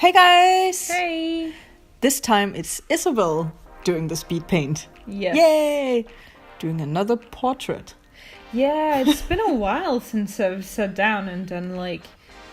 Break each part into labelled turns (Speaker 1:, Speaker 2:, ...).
Speaker 1: Hey guys!
Speaker 2: Hey!
Speaker 1: This time it's Isabelle doing the speed paint.
Speaker 2: Yes.
Speaker 1: Yay! Doing another portrait.
Speaker 2: Yeah, it's been a while since I've sat down and done like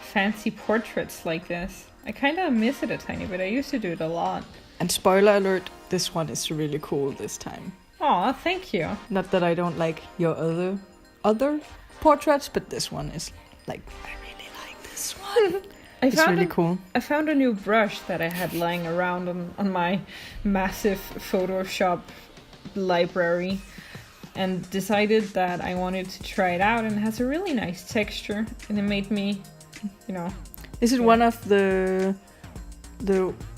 Speaker 2: fancy portraits like this. I kind of miss it a tiny bit. I used to do it a lot.
Speaker 1: And spoiler alert, this one is really cool this time.
Speaker 2: Aw, thank you.
Speaker 1: Not that I don't like your other portraits, but this one is like, I really like this one. It's really cool.
Speaker 2: I found a new brush that I had lying around on my massive Photoshop library and decided that I wanted to try it out, and it has a really nice texture, and it made me,
Speaker 1: Is it one of the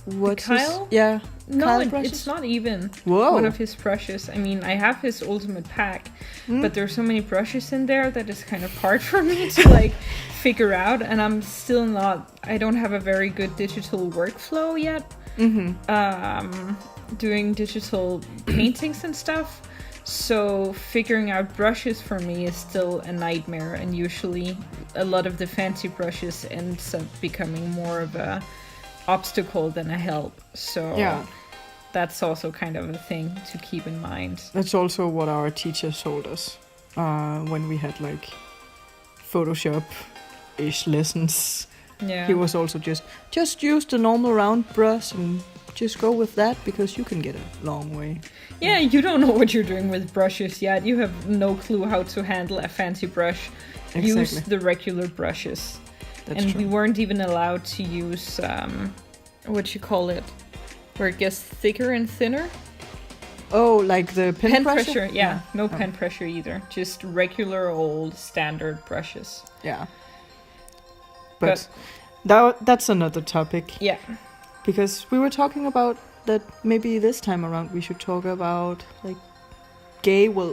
Speaker 1: what's
Speaker 2: Kyle?
Speaker 1: His, yeah.
Speaker 2: No,
Speaker 1: Kyle brushes?
Speaker 2: it's not even
Speaker 1: Whoa.
Speaker 2: one of his brushes. I mean, I have his ultimate pack, but there's so many brushes in there that it's kind of hard for me to like figure out, and I don't have a very good digital workflow yet. Doing digital paintings and stuff. So figuring out brushes for me is still a nightmare, and usually a lot of the fancy brushes ends up becoming more of a obstacle than a help. So
Speaker 1: yeah.
Speaker 2: That's also kind of a thing to keep in mind.
Speaker 1: That's also what our teacher told us when we had like Photoshop-ish lessons.
Speaker 2: Yeah.
Speaker 1: He was also just use the normal round brush and just go with that, because you can get a long way.
Speaker 2: Yeah, you don't know what you're doing with brushes yet. You have no clue how to handle a fancy brush.
Speaker 1: Exactly.
Speaker 2: Use the regular brushes.
Speaker 1: That's
Speaker 2: and
Speaker 1: true.
Speaker 2: we weren't even allowed to use what you call it, where it gets thicker and thinner.
Speaker 1: Oh, like the pen
Speaker 2: pressure? Yeah, no pen pressure either. Just regular old standard brushes.
Speaker 1: Yeah. But that's another topic.
Speaker 2: Yeah.
Speaker 1: Because we were talking about that maybe this time around we should talk about like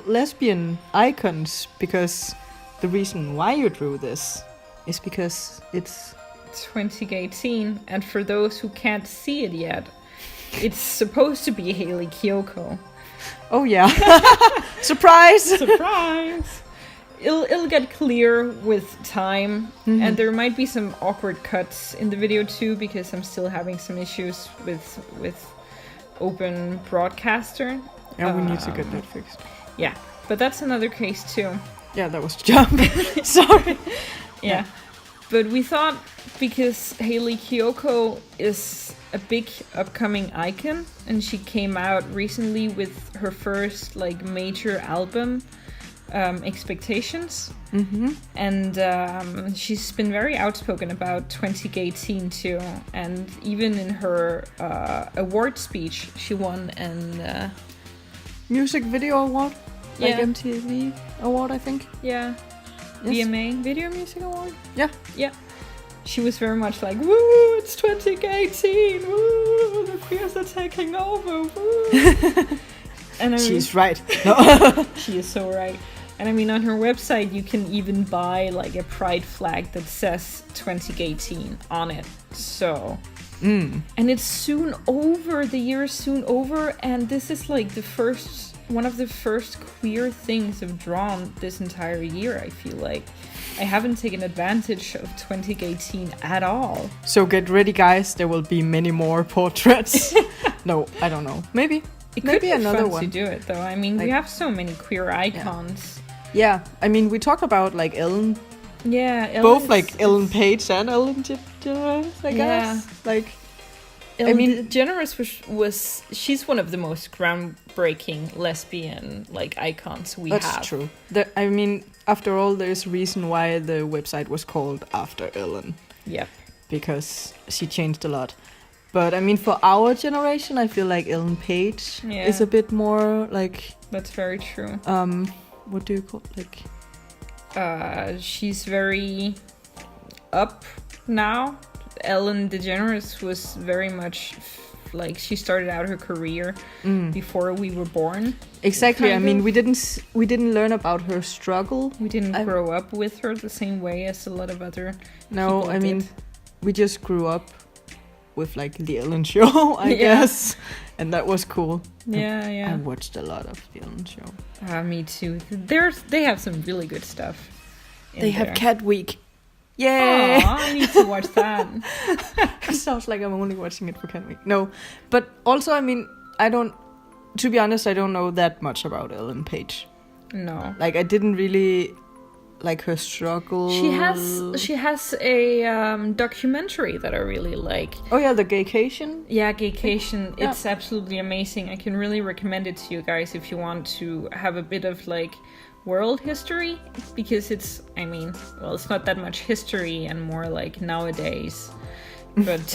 Speaker 1: lesbian icons, because the reason why you drew this is because it's
Speaker 2: 20GAYTEEN, and for those who can't see it yet, it's supposed to be Hayley Kiyoko.
Speaker 1: Oh yeah. Surprise!
Speaker 2: Surprise! It'll get clear with time, and there might be some awkward cuts in the video too, because I'm still having some issues with Open Broadcaster.
Speaker 1: Yeah, we need to get that fixed.
Speaker 2: Yeah, but that's another case too.
Speaker 1: Yeah, that was jump. Sorry.
Speaker 2: Yeah. But we thought, because Hayley Kiyoko is a big upcoming icon, and she came out recently with her first like major album, Expectations. And she's been very outspoken about 20GAYTEEN too, and even in her award speech she won an
Speaker 1: music video award, like
Speaker 2: Yeah.
Speaker 1: MTV award, I think.
Speaker 2: Yes. VMA, Video Music Award.
Speaker 1: Yeah.
Speaker 2: She was very much like, woo, it's 20GAYTEEN, woo, the fears are taking over, woo. And I mean,
Speaker 1: She's right.
Speaker 2: she is so right. And I mean, on her website, you can even buy like a pride flag that says 20GAYTEEN on it. So, and it's soon over. The year is soon over, and this is like one of the first queer things I've drawn this entire year. I feel like I haven't taken advantage of 20GAYTEEN at all.
Speaker 1: So get ready, guys. There will be many more portraits. No, I don't know. Maybe.
Speaker 2: It
Speaker 1: Maybe
Speaker 2: could be
Speaker 1: another
Speaker 2: fun
Speaker 1: one
Speaker 2: to do it, though. I mean, we have so many queer icons.
Speaker 1: Yeah, I mean, we talked about like Ellen.
Speaker 2: Yeah,
Speaker 1: Both like Ellen Page and Ellen DeGeneres, I guess. Like,
Speaker 2: Ellen DeGeneres she's one of the most groundbreaking lesbian like icons we have.
Speaker 1: That's true. I mean, after all, there's a reason why the website was called after Ellen.
Speaker 2: Yep.
Speaker 1: Because she changed a lot. But I mean, for our generation, I feel like Ellen Page is a bit more like.
Speaker 2: That's very true.
Speaker 1: What do you call like?
Speaker 2: She's very up now. Ellen DeGeneres was very much like she started out her career before we were born.
Speaker 1: Exactly. I mean, we didn't learn about her struggle.
Speaker 2: We didn't grow up with her the same way as a lot of other.
Speaker 1: No,
Speaker 2: people
Speaker 1: I mean,
Speaker 2: did.
Speaker 1: we just grew up with like the Ellen Show, I guess, and that was cool.
Speaker 2: Yeah.
Speaker 1: I watched a lot of the Ellen Show.
Speaker 2: Me too. They have some really good stuff.
Speaker 1: They have Cat Week. Yeah.
Speaker 2: Aw, I need to watch that.
Speaker 1: It sounds like I'm only watching it for Ken Week. No, but also, I mean, to be honest, I don't know that much about Ellen Page.
Speaker 2: No.
Speaker 1: Like, I didn't really like her struggle.
Speaker 2: She has a documentary that I really like.
Speaker 1: Oh yeah, the Gaycation.
Speaker 2: Yeah, Gaycation.
Speaker 1: Yeah.
Speaker 2: It's absolutely amazing. I can really recommend it to you guys if you want to have a bit of like world history, because it's not that much history and more like nowadays, but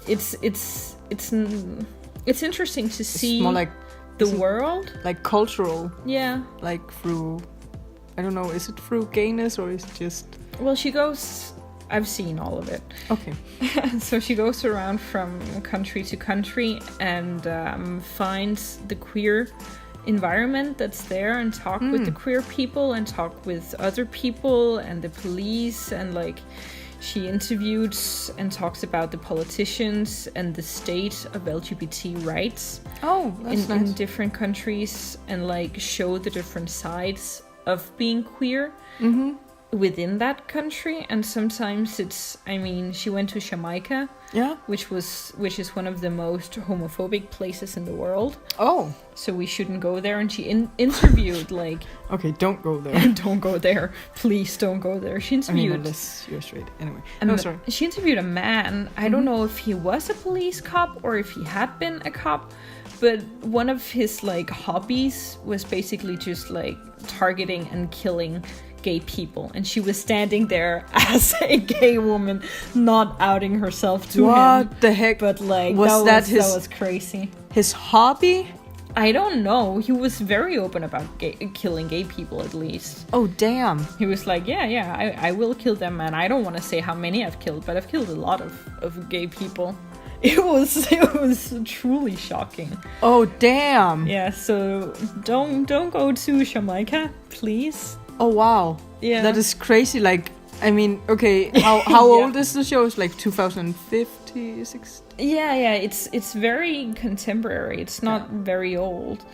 Speaker 2: it's interesting to see.
Speaker 1: It's more like
Speaker 2: the world,
Speaker 1: like cultural.
Speaker 2: Yeah.
Speaker 1: Like through, I don't know, is it through gayness or is it just?
Speaker 2: Well, she goes. I've seen all of it.
Speaker 1: Okay.
Speaker 2: So she goes around from country to country and finds the queer environment that's there and talk with the queer people and talk with other people and the police, and like she interviews and talks about the politicians and the state of LGBT rights in different countries, and like show the different sides of being queer within that country. And sometimes she went to Jamaica, which is one of the most homophobic places in the world. Oh, so we shouldn't go there. And she interviewed like,
Speaker 1: okay, don't go there.
Speaker 2: Don't go there, please don't go there. She interviewed,
Speaker 1: unless you're straight. Anyway, sorry.
Speaker 2: She interviewed a man. I don't know if he was a police cop or if he had been a cop, but one of his like hobbies was basically just like targeting and killing gay people, and she was standing there as a gay woman, not outing herself to him.
Speaker 1: What the heck?
Speaker 2: But like, that was crazy.
Speaker 1: His hobby?
Speaker 2: I don't know. He was very open about killing gay people, at least.
Speaker 1: Oh, damn.
Speaker 2: He was like, I will kill them, and I don't want to say how many I've killed, but I've killed a lot of gay people. It was truly shocking.
Speaker 1: Oh, damn.
Speaker 2: Yeah, so don't go to Jamaica, please.
Speaker 1: Oh, wow.
Speaker 2: Yeah.
Speaker 1: That is crazy. Like, I mean, okay, how old is the show? It's like 2050, 60?
Speaker 2: Yeah, it's very contemporary. It's not very old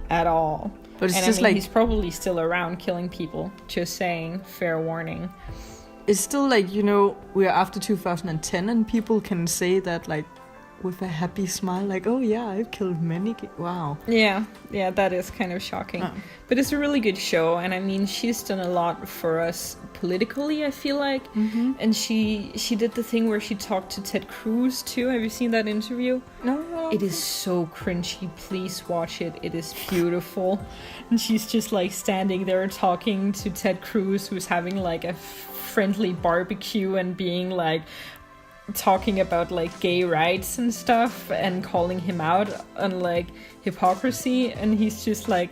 Speaker 2: at all.
Speaker 1: But it's just like,
Speaker 2: he's probably still around killing people. Just saying, fair warning.
Speaker 1: It's still like, we're after 2010 and people can say that like with a happy smile, like, oh yeah, I've killed many. Wow.
Speaker 2: Yeah, that is kind of shocking. Oh. But it's a really good show, and she's done a lot for us politically, I feel like. Mm-hmm. And she did the thing where she talked to Ted Cruz too. Have you seen that interview?
Speaker 1: No.
Speaker 2: It is so cringy. Please watch it. It is beautiful. And she's just like standing there talking to Ted Cruz, who's having like a friendly barbecue and being like talking about like gay rights and stuff and calling him out on like hypocrisy, and he's just like,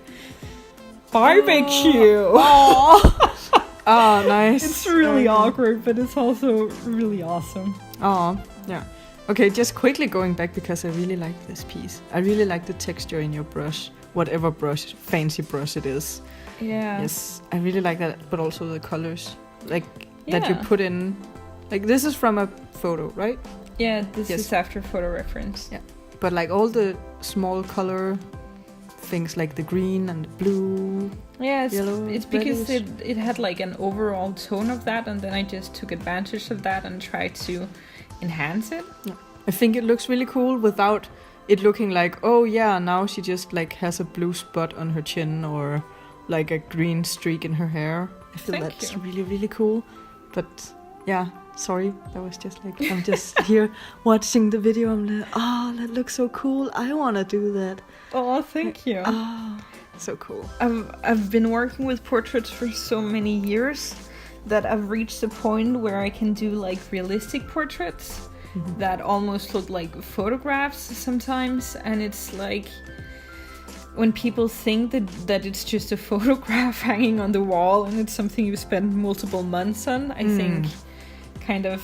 Speaker 2: barbecue.
Speaker 1: Oh, nice.
Speaker 2: It's really awkward, but it's also really awesome.
Speaker 1: Oh, yeah. Okay, just quickly going back, because I really like this piece. I really like the texture in your brush, whatever brush, fancy brush it is.
Speaker 2: Yeah.
Speaker 1: Yes, I really like that, but also the colors, like that you put in. Like, this is from a photo, right?
Speaker 2: Yeah, this is after photo reference.
Speaker 1: Yeah, but like all the small color things, like the green and the blue.
Speaker 2: Yeah,
Speaker 1: yellow,
Speaker 2: it's because it had like an overall tone of that, and then I just took advantage of that and tried to enhance it.
Speaker 1: Yeah. I think it looks really cool without it looking like, oh yeah, now she just like has a blue spot on her chin or like a green streak in her hair. I feel that's really, really cool. But yeah, sorry, that was just like, I'm just here watching the video. I'm like, oh, that looks so cool. I want to do that.
Speaker 2: Oh, thank you.
Speaker 1: Oh, so cool.
Speaker 2: I've been working with portraits for so many years that I've reached a point where I can do like realistic portraits that almost look like photographs sometimes. And it's like, when people think that it's just a photograph hanging on the wall and it's something you spend multiple months on, I think kind of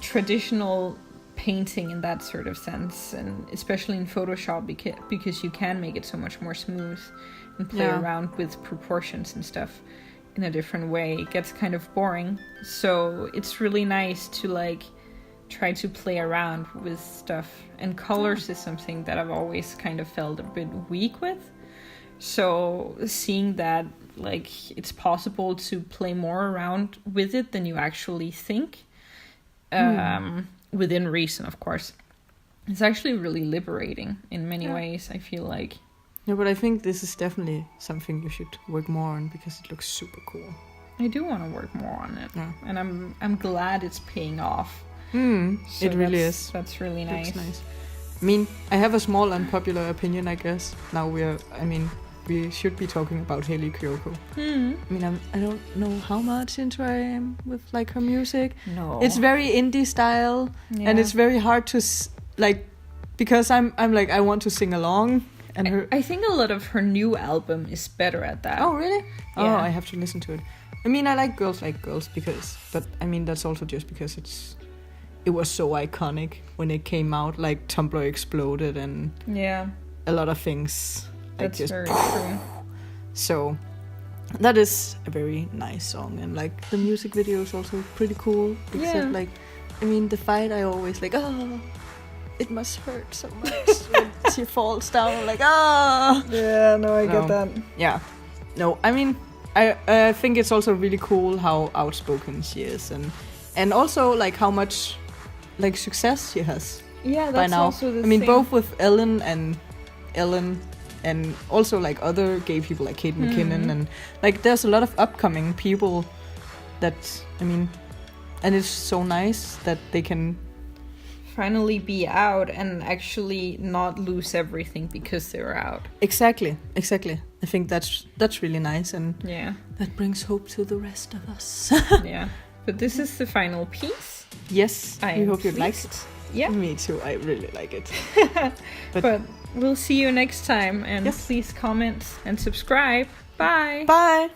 Speaker 2: traditional painting in that sort of sense, and especially in Photoshop, because you can make it so much more smooth and play around with proportions and stuff in a different way, it gets kind of boring. So it's really nice to like try to play around with stuff, and colors is something that I've always kind of felt a bit weak with. So seeing that like it's possible to play more around with it than you actually think. Within reason, of course. It's actually really liberating in many ways, I feel like.
Speaker 1: Yeah, but I think this is definitely something you should work more on because it looks super cool.
Speaker 2: I do want to work more on it. Yeah. And I'm glad it's paying off.
Speaker 1: So it really is.
Speaker 2: That's really nice.
Speaker 1: Looks nice. I mean, I have a small unpopular opinion, I guess. Now we should be talking about Hayley Kiyoko. I mean, I don't know how much into I am with like her music.
Speaker 2: No.
Speaker 1: It's very indie style, and it's very hard to like, because I'm like, I want to sing along. And
Speaker 2: I think a lot of her new album is better at that.
Speaker 1: Oh, really?
Speaker 2: Yeah.
Speaker 1: Oh, I have to listen to it. I mean, I like Girls because, but I mean, that's also just because it was so iconic when it came out, like Tumblr exploded and a lot of things.
Speaker 2: That's just very true.
Speaker 1: So that is a very nice song, and like the music video is also pretty cool. Except like, I mean, the fight, I always like, it must hurt so much when she falls down, like,
Speaker 2: Yeah, no, I get that.
Speaker 1: Yeah. No, I mean, I think it's also really cool how outspoken she is, and also like how much like success she has.
Speaker 2: Yeah, that's
Speaker 1: by now.
Speaker 2: also the
Speaker 1: I mean,
Speaker 2: thing.
Speaker 1: both with Ellen, and also like other gay people like Kate McKinnon, and like there's a lot of upcoming people that, I mean, and it's so nice that they can
Speaker 2: finally be out and actually not lose everything because they're out.
Speaker 1: Exactly. I think that's really nice, and that brings hope to the rest of us.
Speaker 2: Yeah, but this is the final piece.
Speaker 1: Yes, I hope you liked it.
Speaker 2: Yeah,
Speaker 1: me too. I really like it.
Speaker 2: But we'll see you next time, and please comment and subscribe. Bye.
Speaker 1: Bye.